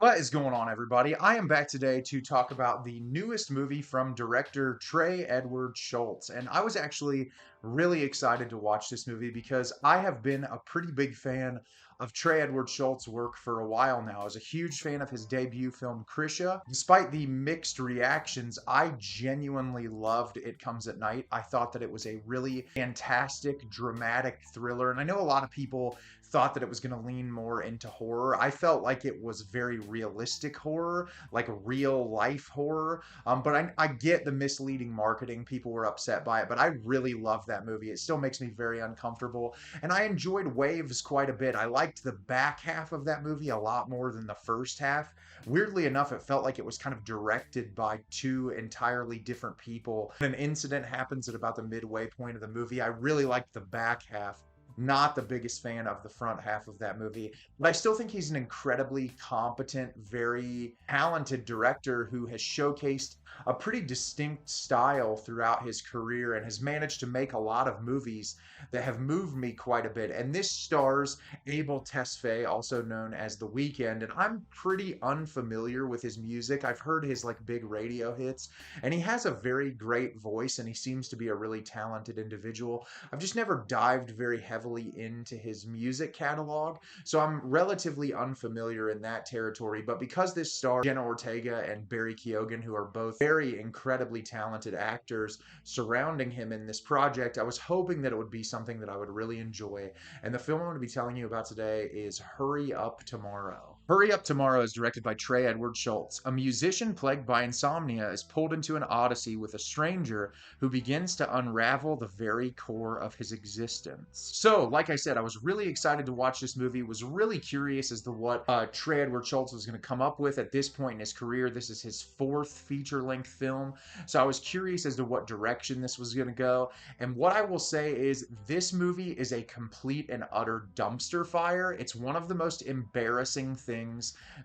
What is going on, everybody? I am back today to talk about the newest movie from director Trey Edward Shults. And I was actually really excited to watch this movie because I have been a pretty big fan of Trey Edward Shults' work for a while now. I was a huge fan of his debut film, Krisha. Despite the mixed reactions, I genuinely loved It Comes at Night. I thought that it was a really fantastic, dramatic thriller. And I know a lot of people thought that it was going to lean more into horror. I felt like it was very realistic horror, like real life horror. But I get the misleading marketing. People were upset by it, but I really love that movie. It still makes me very uncomfortable. And I enjoyed Waves quite a bit. I liked the back half of that movie a lot more than the first half. Weirdly enough, it felt like it was kind of directed by two entirely different people. An incident happens at about the midway point of the movie. I really liked the back half. Not the biggest fan of the front half of that movie, but I still think he's an incredibly competent, very talented director who has showcased a pretty distinct style throughout his career and has managed to make a lot of movies that have moved me quite a bit. And this stars Abel Tesfaye, also known as The Weeknd, and I'm pretty unfamiliar with his music. I've heard his like big radio hits, and he has a very great voice and he seems to be a really talented individual. I've just never dived very heavily into his music catalog, so I'm relatively unfamiliar in that territory. But because this stars Jenna Ortega and Keoghan, who are both very incredibly talented actors surrounding him in this project, I was hoping that it would be something that I would really enjoy. And the film I'm going to be telling you about today is Hurry Up Tomorrow. Hurry Up Tomorrow is directed by Trey Edward Shults. A musician plagued by insomnia is pulled into an odyssey with a stranger who begins to unravel the very core of his existence. So, like I said, I was really excited to watch this movie, was really curious as to what Trey Edward Shults was going to come up with at this point in his career. This is his fourth feature-length film, so I was curious as to what direction this was going to go. And what I will say is this movie is a complete and utter dumpster fire. It's one of the most embarrassing things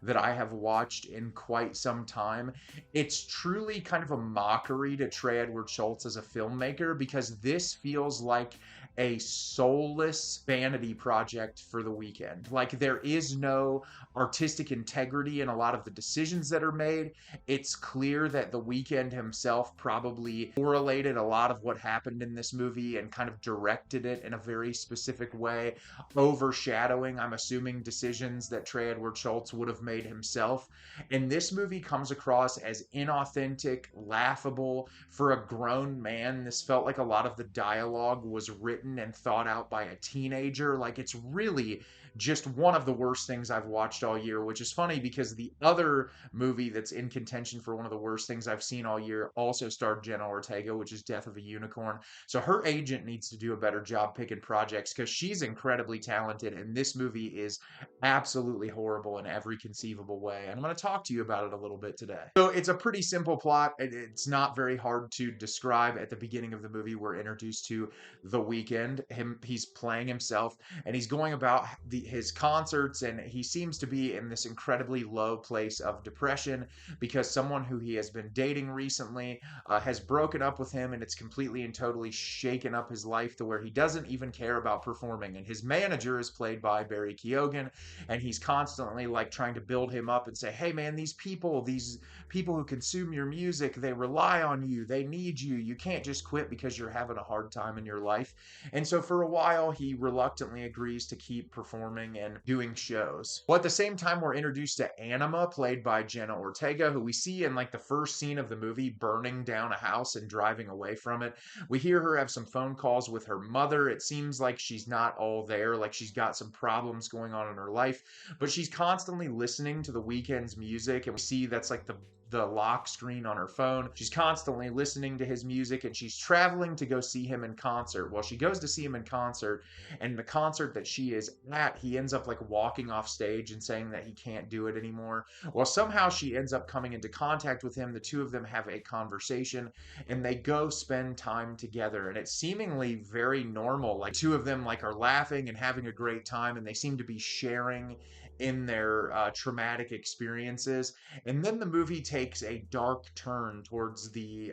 that I have watched in quite some time. It's truly kind of a mockery to Trey Edward Shults as a filmmaker because this feels like a soulless vanity project for The Weeknd. Like there is no artistic integrity in a lot of the decisions that are made. It's clear that The Weeknd himself probably correlated a lot of what happened in this movie and kind of directed it in a very specific way, overshadowing, I'm assuming, decisions that Trey Edward Shults would have made himself. And this movie comes across as inauthentic, laughable. For a grown man, this felt like a lot of the dialogue was written and thought out by a teenager. Like it's really just one of the worst things I've watched all year, which is funny because the other movie that's in contention for one of the worst things I've seen all year also starred Jenna Ortega, which is Death of a Unicorn. So her agent needs to do a better job picking projects because she's incredibly talented, and this movie is absolutely horrible in every conceivable way. And I'm going to talk to you about it a little bit today. So it's a pretty simple plot. It's not very hard to describe. At the beginning of the movie, we're introduced to The Weeknd. He's playing himself, and he's going about his concerts, and he seems to be in this incredibly low place of depression because someone who he has been dating recently has broken up with him, and it's completely and totally shaken up his life to where he doesn't even care about performing. And his manager is played by Keoghan, and he's constantly like trying to build him up and say, hey man, these people who consume your music, they rely on you, they need you, you can't just quit because you're having a hard time in your life. And so for a while he reluctantly agrees to keep performing and doing shows. Well, at the same time, we're introduced to Anima, played by Jenna Ortega, who we see in like the first scene of the movie burning down a house and driving away from it. We hear her have some phone calls with her mother. It seems like she's not all there, like she's got some problems going on in her life, but she's constantly listening to The Weeknd's music, and we see that's like the lock screen on her phone. She's constantly listening to his music, and she's traveling to go see him in concert. Well, she goes to see him in concert, and the concert that she is at, he ends up like walking off stage and saying that he can't do it anymore. Well, somehow she ends up coming into contact with him. The two of them have a conversation, and they go spend time together, and it's seemingly very normal. Like two of them like are laughing and having a great time, and they seem to be sharing in their traumatic experiences. And then the movie takes a dark turn towards the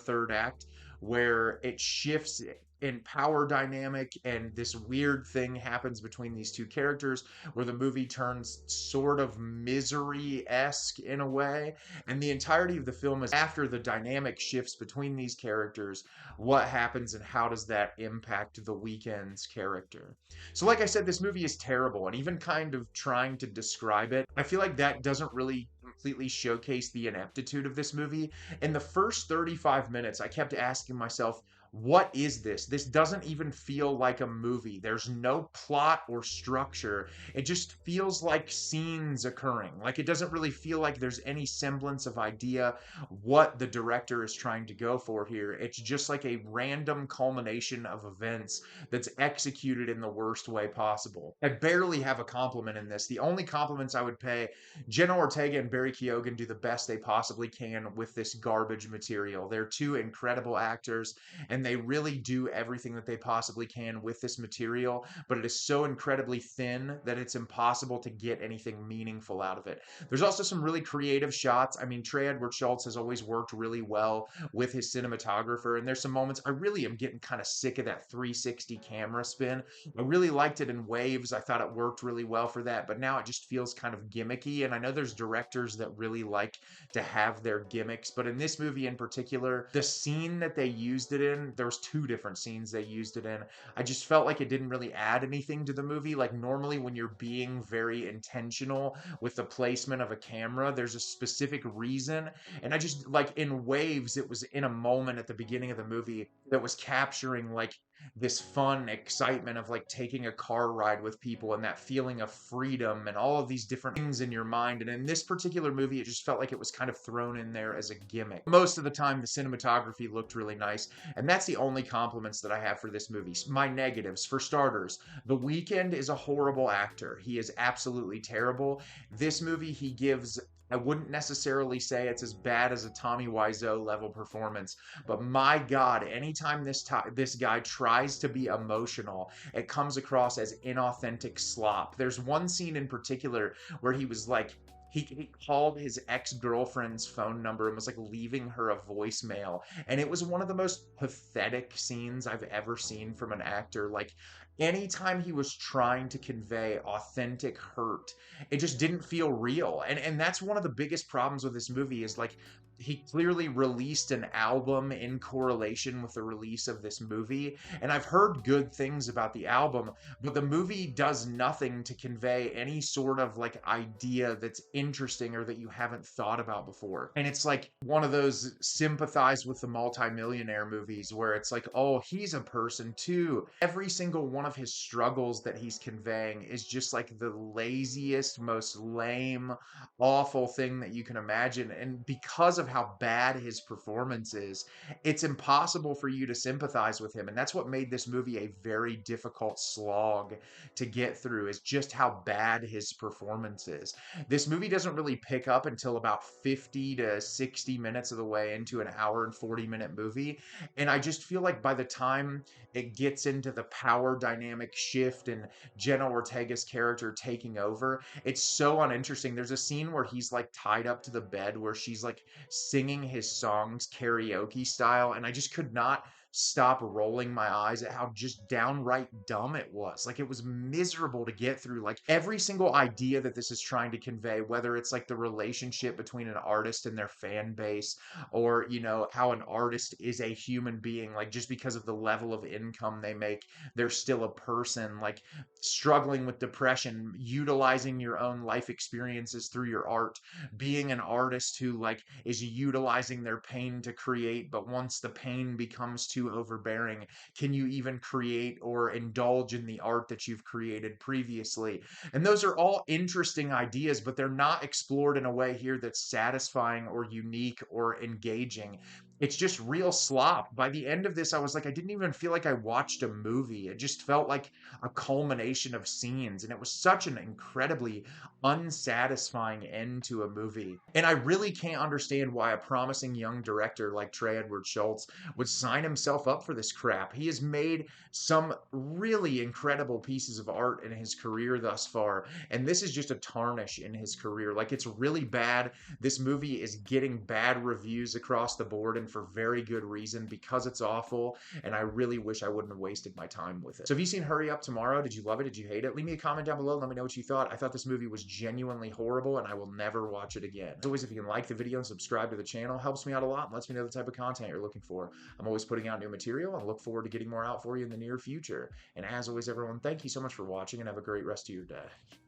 third act, where it shifts in power dynamic, and this weird thing happens between these two characters where the movie turns sort of misery-esque in a way, and the entirety of the film is after the dynamic shifts between these characters, what happens and how does that impact the Weeknd's character. So like I said, this movie is terrible, and even kind of trying to describe it, I feel like that doesn't really completely showcase the ineptitude of this movie. In the first 35 minutes, I kept asking myself, what is this? This doesn't even feel like a movie. There's no plot or structure. It just feels like scenes occurring. Like it doesn't really feel like there's any semblance of idea what the director is trying to go for here. It's just like a random culmination of events that's executed in the worst way possible. I barely have a compliment in this. The only compliments I would pay, Jenna Ortega and Barry Keoghan do the best they possibly can with this garbage material. They're two incredible actors, and they really do everything that they possibly can with this material, but it is so incredibly thin that it's impossible to get anything meaningful out of it. There's also some really creative shots. I mean, Trey Edward Shults has always worked really well with his cinematographer, and there's some moments I really am getting kind of sick of that 360 camera spin. I really liked it in Waves. I thought it worked really well for that, but now it just feels kind of gimmicky, and I know there's directors that really like to have their gimmicks, but in this movie in particular, the scene that they used it in, there was two different scenes they used it in. I just felt like it didn't really add anything to the movie. Like normally when you're being very intentional with the placement of a camera, there's a specific reason. And I just like in Waves, it was in a moment at the beginning of the movie that was capturing like this fun excitement of like taking a car ride with people and that feeling of freedom and all of these different things in your mind. And in this particular movie, it just felt like it was kind of thrown in there as a gimmick. Most of the time, the cinematography looked really nice, and that's the only compliments that I have for this movie. My negatives, for starters, The Weeknd is a horrible actor. He is absolutely terrible. This movie, he gives, I wouldn't necessarily say it's as bad as a Tommy Wiseau level performance, but my God, anytime this guy tries to be emotional, it comes across as inauthentic slop. There's one scene in particular where he was like, he called his ex-girlfriend's phone number and was like leaving her a voicemail. And it was one of the most pathetic scenes I've ever seen from an actor. Like anytime he was trying to convey authentic hurt, it just didn't feel real. And that's one of the biggest problems with this movie is like he clearly released an album in correlation with the release of this movie. And I've heard good things about the album, but the movie does nothing to convey any sort of like idea that's interesting or that you haven't thought about before. And it's like one of those sympathize with the multimillionaire movies where it's like, oh, he's a person too. Every single one of his struggles that he's conveying is just like the laziest, most lame, awful thing that you can imagine. And because of how bad his performance is, it's impossible for you to sympathize with him. And that's what made this movie a very difficult slog to get through, is just how bad his performance is. This movie doesn't really pick up until about 50 to 60 minutes of the way into an hour and 40-minute movie. And I just feel like by the time it gets into the power dynamic shift and Jenna Ortega's character taking over, it's so uninteresting. There's a scene where he's like tied up to the bed where she's like singing his songs karaoke style, and I just could not stop rolling my eyes at how just downright dumb it was. Like it was miserable to get through. Like every single idea that this is trying to convey, whether it's like the relationship between an artist and their fan base, or you know, how an artist is a human being, like just because of the level of income they make, they're still a person, like struggling with depression, utilizing your own life experiences through your art, being an artist who like is utilizing their pain to create, but once the pain becomes too overbearing, can you even create or indulge in the art that you've created previously? And those are all interesting ideas, but they're not explored in a way here that's satisfying or unique or engaging. It's just real slop. By the end of this, I was like, I didn't even feel like I watched a movie. It just felt like a culmination of scenes, and it was such an incredibly unsatisfying end to a movie. And I really can't understand why a promising young director like Trey Edward Shults would sign himself up for this crap. He has made some really incredible pieces of art in his career thus far, and this is just a tarnish in his career. Like it's really bad. This movie is getting bad reviews across the board in and for very good reason, because it's awful, and I really wish I wouldn't have wasted my time with it. So have you seen Hurry Up Tomorrow? Did you love it? Did you hate it? Leave me a comment down below. Let me know what you thought. I thought this movie was genuinely horrible, and I will never watch it again. As always, if you can like the video and subscribe to the channel, helps me out a lot and lets me know the type of content you're looking for. I'm always putting out new material and look forward to getting more out for you in the near future. And as always, everyone, thank you so much for watching and have a great rest of your day.